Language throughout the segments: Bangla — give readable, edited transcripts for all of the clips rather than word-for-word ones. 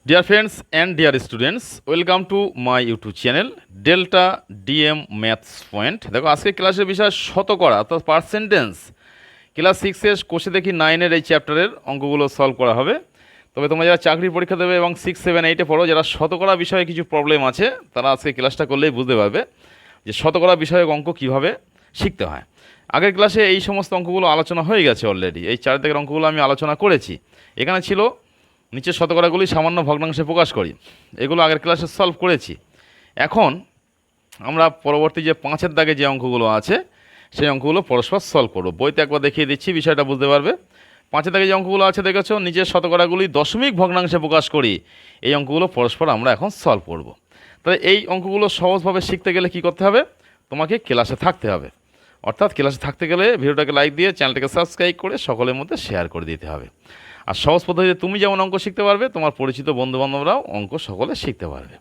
Dear friends and dear students, welcome to my YouTube channel Delta DM Maths Point। দেখো আজকে ক্লাসের বিষয় শতকরা অর্থাৎ পার্সেন্টেজ। ক্লাস 6 এর কোষে দেখি 9 এর এই চ্যাপ্টারের অঙ্কগুলো সলভ করা হবে। তবে তোমরা যারা চাকরির পরীক্ষা দেবে এবং 6, 7, 8 এ পড়ো, যারা শতকরা বিষয়ে কিছু প্রবলেম আছে তারা আজকে ক্লাসটা করলেই বুঝতে পারবে যে শতকরা বিষয়ক অঙ্ক কিভাবে শিখতে হয়। আগের ক্লাসে এই সমস্ত অঙ্কগুলো আলোচনা হয়ে গেছে অলরেডি। এই 4 দাগের অঙ্কগুলো আমি আলোচনা করেছি। এখানে ছিল নিচের শতকরাগুলি সামান্য ভগ্নাংশে প্রকাশ করি, এগুলো আগের ক্লাসে সলভ করেছি। এখন আমরা পরবর্তী যে 5 দাগে যে অঙ্কগুলো আছে সেই অঙ্কগুলো পরস্পর সলভ করব। বইতে একবার দেখিয়ে দিচ্ছি, বিষয়টা বুঝতে পারবে। 5 দাগে যে অঙ্কগুলো আছে দেখেছো, নিচের শতকরাগুলি দশমিক ভগ্নাংশে প্রকাশ করি, এই অঙ্কগুলো পরস্পর আমরা এখন সলভ করব। তাহলে এই অঙ্কগুলো সহজভাবে শিখতে গেলে কি করতে হবে? তোমাকে ক্লাসে থাকতে হবে। অর্থাৎ ক্লাসে থাকতে গেলে ভিডিওটাকে লাইক দিয়ে চ্যানেলটাকে সাবস্ক্রাইব করে সকলের মধ্যে শেয়ার করে দিতে হবে। আর সহজ পদ্ধতিতে তুমি যেমন অঙ্ক শিখতে পারবে, তোমার পরিচিত বন্ধুবান্ধবরাও অঙ্ক সকলে শিখতে পারবে।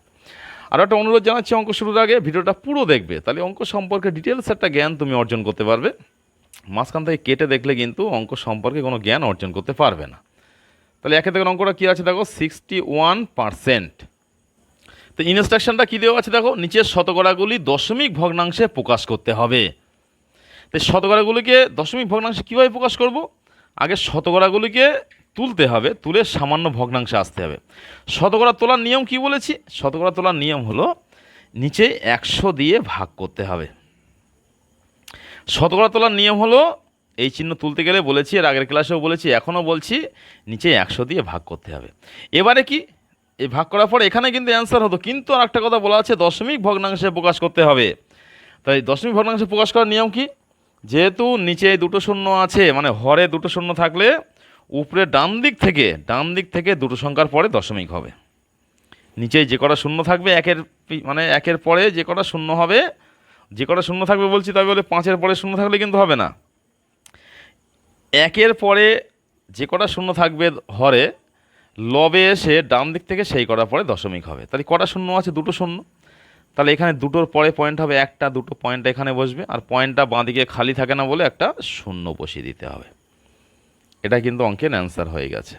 আর একটা অনুরোধ জানাচ্ছি, অঙ্ক শুরুর আগে ভিডিওটা পুরো দেখবে, তাহলে অঙ্ক সম্পর্কে ডিটেলস একটা জ্ঞান তুমি অর্জন করতে পারবে। মাঝখান থেকে কেটে দেখলে কিন্তু অঙ্ক সম্পর্কে কোনো জ্ঞান অর্জন করতে পারবে না। তাহলে একে থেকে অঙ্কটা কী আছে দেখো, 61%। তো ইনস্ট্রাকশনটা কী দেওয়া আছে দেখো, নিচের শতকরাগুলি দশমিক ভগ্নাংশে প্রকাশ করতে হবে। তো শতকরাগুলিকে দশমিক ভগ্নাংশে কীভাবে প্রকাশ করব? আগে শতকরাগুলিকে তুলতে হবে, তুলে সামান্য ভগ্নাংশে আসতে হবে। শতকরা তোলার নিয়ম কি বলেছি? শতকরা তোলার নিয়ম হলো নিচে 100 দিয়ে ভাগ করতে হবে। শতকরা তোলার নিয়ম হলো এই চিহ্ন তুলতে গেলে বলেছি, এর আগের ক্লাসেও বলেছি, এখনও বলছি, নিচে 100 দিয়ে ভাগ করতে হবে। এবারে কি, এই ভাগ করার পর এখানে কিন্তু অ্যান্সার হতো, কিন্তু আর একটা কথা বলা আছে, দশমিক ভগ্নাংশে প্রকাশ করতে হবে। তাই দশমিক ভগ্নাংশে প্রকাশ করার নিয়ম কি? যেহেতু নিচে দুটো শূন্য আছে, মানে হরে দুটো শূন্য থাকলে উপরে ডান দিক থেকে দুটো সংখ্যার পরে দশমিক হবে। নিচে যে কটা শূন্য থাকবে একের পরে যে কটা শূন্য হবে, যে কটা শূন্য থাকবে বলছি, তবে বলে 5-এর পরে শূন্য থাকলে কিন্তু হবে না। একের পরে যে কটা শূন্য থাকবে হরে, লবে এসে ডান দিক থেকে সেই কটার পরে দশমিক হবে। তাহলে কটা শূন্য আছে? দুটো শূন্য। তাহলে এখানে দুটোর পরে পয়েন্ট হবে একটা, দুটো পয়েন্ট এখানে বসবে, আর পয়েন্টটা বাঁদিকে খালি থাকে না বলে একটা শূন্য বসিয়ে দিতে হবে। এটা কিন্তু অঙ্কের অ্যান্সার হয়ে গেছে।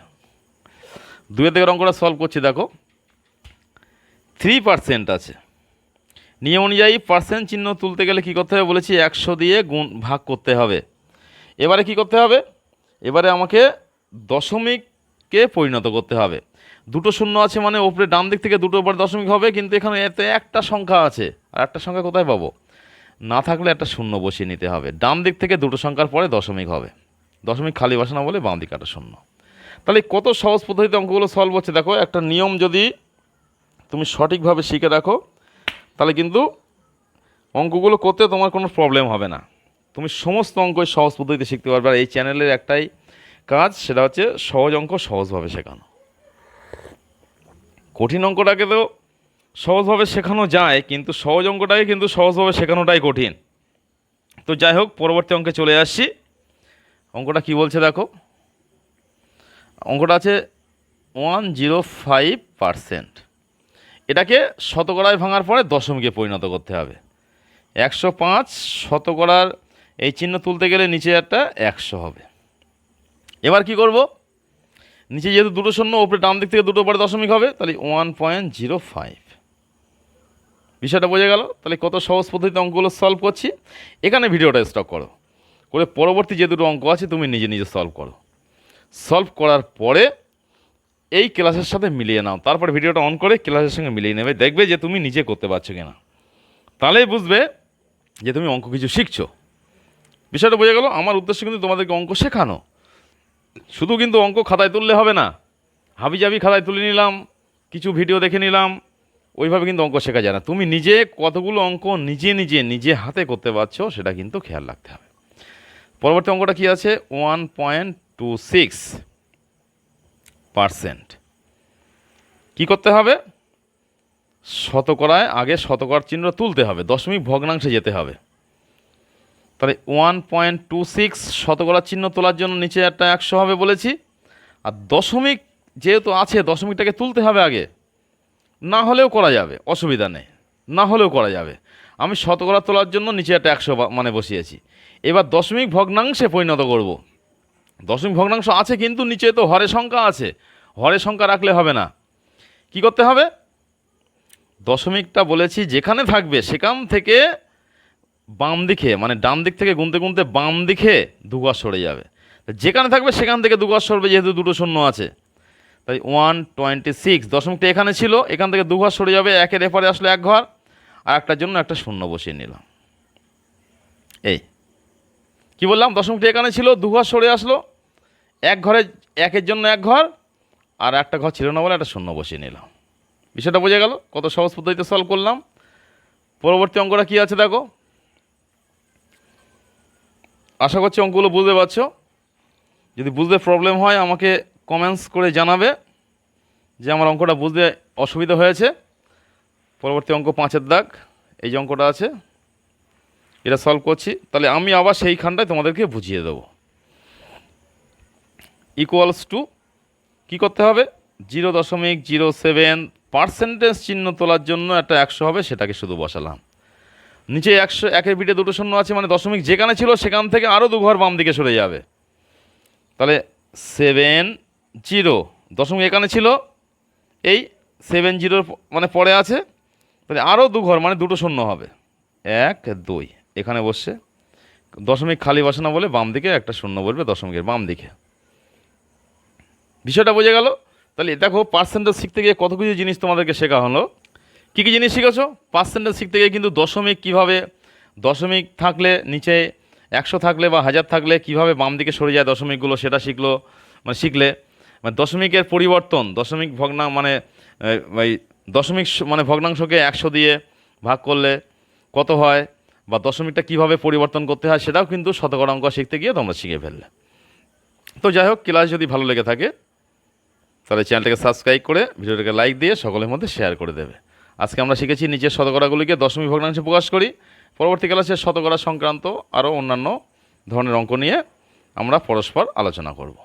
2 থেকে অঙ্কটা সলভ করছি, দেখো 3% আছে। নিয়ম অনুযায়ী পার্সেন্ট চিহ্ন তুলতে গেলে কী করতে হবে বলেছি? 100 দিয়ে ভাগ করতে হবে। এবারে কি করতে হবে? এবারে আমাকে দশমিককে পরিণত করতে হবে। দুটো শূন্য আছে মানে ওপরে ডান দিক থেকে দুটোর পরে দশমিক হবে, কিন্তু এখানে এতে একটা সংখ্যা আছে, আর একটা সংখ্যা কোথায় পাবো? না থাকলে একটা শূন্য বসিয়ে নিতে হবে। ডান দিক থেকে দুটো সংখ্যার পরে দশমিক হবে, দশমিক খালি বসানো বলে বাঁ দিকে একটা শূন্য। তাহলে কত সহজ পদ্ধতিতে অঙ্কগুলো সলভ হচ্ছে দেখো। একটা নিয়ম যদি তুমি সঠিকভাবে শিখে রাখো, তাহলে কিন্তু অঙ্কগুলো করতে তোমার কোনো প্রবলেম হবে না। তুমি সমস্ত অঙ্কই সহজ পদ্ধতিতে শিখতে পারবে। আর এই চ্যানেলের একটাই কাজ, সেটা হচ্ছে সহজ অঙ্ক সহজভাবে শেখানো। কঠিন অঙ্কটাকে তো সহজভাবে শেখানো যায়, কিন্তু সহজ অঙ্কটাকে কিন্তু সহজভাবে শেখানোটাই কঠিন। তো যাই হোক, পরবর্তী অঙ্কে চলে আসছি। অঙ্কটা কি বলছে দেখো, অঙ্কটা আছে 105%। এটাকে শতকরায় ভাঙার পরে দশমিকে পরিণত করতে হবে। 105 শতকরার এই চিহ্ন তুলতে গেলে নিচে একটা 100 হবে। এবার কি করব? নিচে যেহেতু দুটো শূন্য, ওপরে ডান দিক থেকে দুটো পরে দশমিক হবে, তাহলে 1.05। বিষয়টা বোঝা গেল? তাহলে কত সহজ পদ্ধতিতে অঙ্কগুলো সলভ করছি। এখানে ভিডিওটা স্টপ করো, করে পরবর্তী যে দুটো অঙ্ক আছে তুমি নিজে নিজে সলভ করো। সলভ করার পরে এই ক্লাসের সাথে মিলিয়ে নাও, তারপরে ভিডিওটা অন করে ক্লাসের সঙ্গে মিলিয়ে নেবে, দেখবে যে তুমি নিজে করতে পারছো কিনা। তাহলেই বুঝবে যে তুমি অঙ্ক কিছু শিখছো। বিষয়টা বোঝা গেল? আমার উদ্দেশ্য কিন্তু তোমাদেরকে অঙ্ক শেখানো, শুধু কিন্তু অঙ্ক খাতায় তুললে হবে না। হাবিজাবি খাতায় তুলে নিলাম, কিছু ভিডিও দেখে নিলাম, ওইভাবে কিন্তু অঙ্ক শেখা যায় না। তুমি নিজে কতগুলো অঙ্ক নিজে হাতে করতে পারছো সেটা কিন্তু খেয়াল রাখতে হবে। পরবর্তী অঙ্কটা কি আছে? 1.26%। কি করতে হবে? শতকরায় আগে শতকরার চিহ্ন তুলতে হবে, দশমিক ভগ্নাংশে যেতে হবে। তাহলে 1.26 শতকরার চিহ্ন তোলার জন্য নিচে একটা 100 হবে বলেছি, আর দশমিক যেহেতু আছে দশমিকটাকে তুলতে হবে আগে। না হলেও করা যাবে, অসুবিধা নেই, না হলেও করা যাবে। আমি শতকরা তোলার জন্য নিচে একটা 100 মানে বসিয়েছি। এবার দশমিক ভগ্নাংশে পরিণত করব। দশমিক ভগ্নাংশ আছে, কিন্তু নিচে তো হরে সংখ্যা আছে, হরে সংখ্যা রাখলে হবে না। কি করতে হবে? দশমিকটা বলেছি যেখানে থাকবে সেখান থেকে বাম দিকে, মানে ডান দিক থেকে গুনতে গুনতে বাম দিকে দুঘর সরে যাবে। যেখানে থাকবে সেখান থেকে দুঘর সরবে, যেহেতু দুটো শূন্য আছে। তাই 126, দশমিকটা এখানে ছিল, এখান থেকে দুঘর সরে যাবে, একের এপারে আসলো এক ঘর, আর একটার জন্য একটা শূন্য বসিয়ে নিলাম। এই কি বললাম, দশমিকটা এখানে ছিল, দুঘর সরে আসলো, এক ঘরে, একের জন্য এক ঘর, আর একটা ঘর ছিল না বলে একটা শূন্য বসিয়ে নিলাম। বিষয়টা বোঝা গেল? কত সহজ পদ্ধতিতে সলভ করলাম। পরবর্তী অঙ্কটা কি আছে দেখো। আশা করছি অঙ্কগুলো বুঝতে পারছো। যদি বুঝতে প্রবলেম হয় আমাকে কমেন্টস করে জানাবে যে আমার অঙ্কটা বুঝতে অসুবিধা হয়েছে। পরবর্তী অঙ্ক 5-এর দাগ, এই যে অঙ্কটা আছে এটা সলভ করছি, তাহলে আমি আবার সেইখানটায় তোমাদেরকে বুঝিয়ে দেবো। ইকুয়ালস টু কী করতে হবে, 0.07 পার্সেন্টেজ চিহ্ন তোলার জন্য একটা 100 হবে, সেটাকে শুধু বসালাম। নিচে 100, একের বিটে দুটো শূন্য আছে, মানে দশমিক যেখানে ছিল সেখান থেকে আরও দুঘর বাম দিকে সরে যাবে। তাহলে 70, দশমিক এখানে ছিল, এই 70 মানে পরে আছে, তাহলে আরও দুঘর মানে দুটো শূন্য হবে, 1, 2 এখানে বসছে। দশমিক খালি বসে না বলে বাম দিকে একটা শূন্য বলবে, দশমিকের বাম দিকে। বিষয়টা বোঝা গেল? তাহলে দেখো পার্সেন্টেজ শিখতে গিয়ে কত কিছু জিনিস তোমাদেরকে শেখা হলো। কী কী জিনিস শিখেছো? পার্সেন্টেজ শিখতে গিয়ে কিন্তু দশমিক কীভাবে, দশমিক থাকলে নিচে 100 থাকলে বা 1000 থাকলে কীভাবে বাম দিকে সরে যায় দশমিকগুলো, সেটা শিখলে। মানে দশমিকের পরিবর্তন, দশমিক মানে ওই দশমিক মানে ভগ্নাংশকে 100 দিয়ে ভাগ করলে কত হয়, বা দশমিকটা কীভাবে পরিবর্তন করতে হয়, সেটাও কিন্তু শতকরা অঙ্ক শিখতে গিয়ে তোমরা শিখে ফেললে। তো যাই হোক, ক্লাস যদি ভালো লেগে থাকে তাহলে চ্যানেলটাকে সাবস্ক্রাইব করে ভিডিওটাকে লাইক দিয়ে সকলের মধ্যে শেয়ার করে দেবে। আজকে আমরা শিখেছি নিচের শতকরাগুলিকে দশমিক ভগ্নাংশে প্রকাশ করি। পরবর্তী ক্লাসে শতকরা সংক্রান্ত আরও অন্যান্য ধরনের অঙ্ক নিয়ে আমরা পরস্পর আলোচনা করব।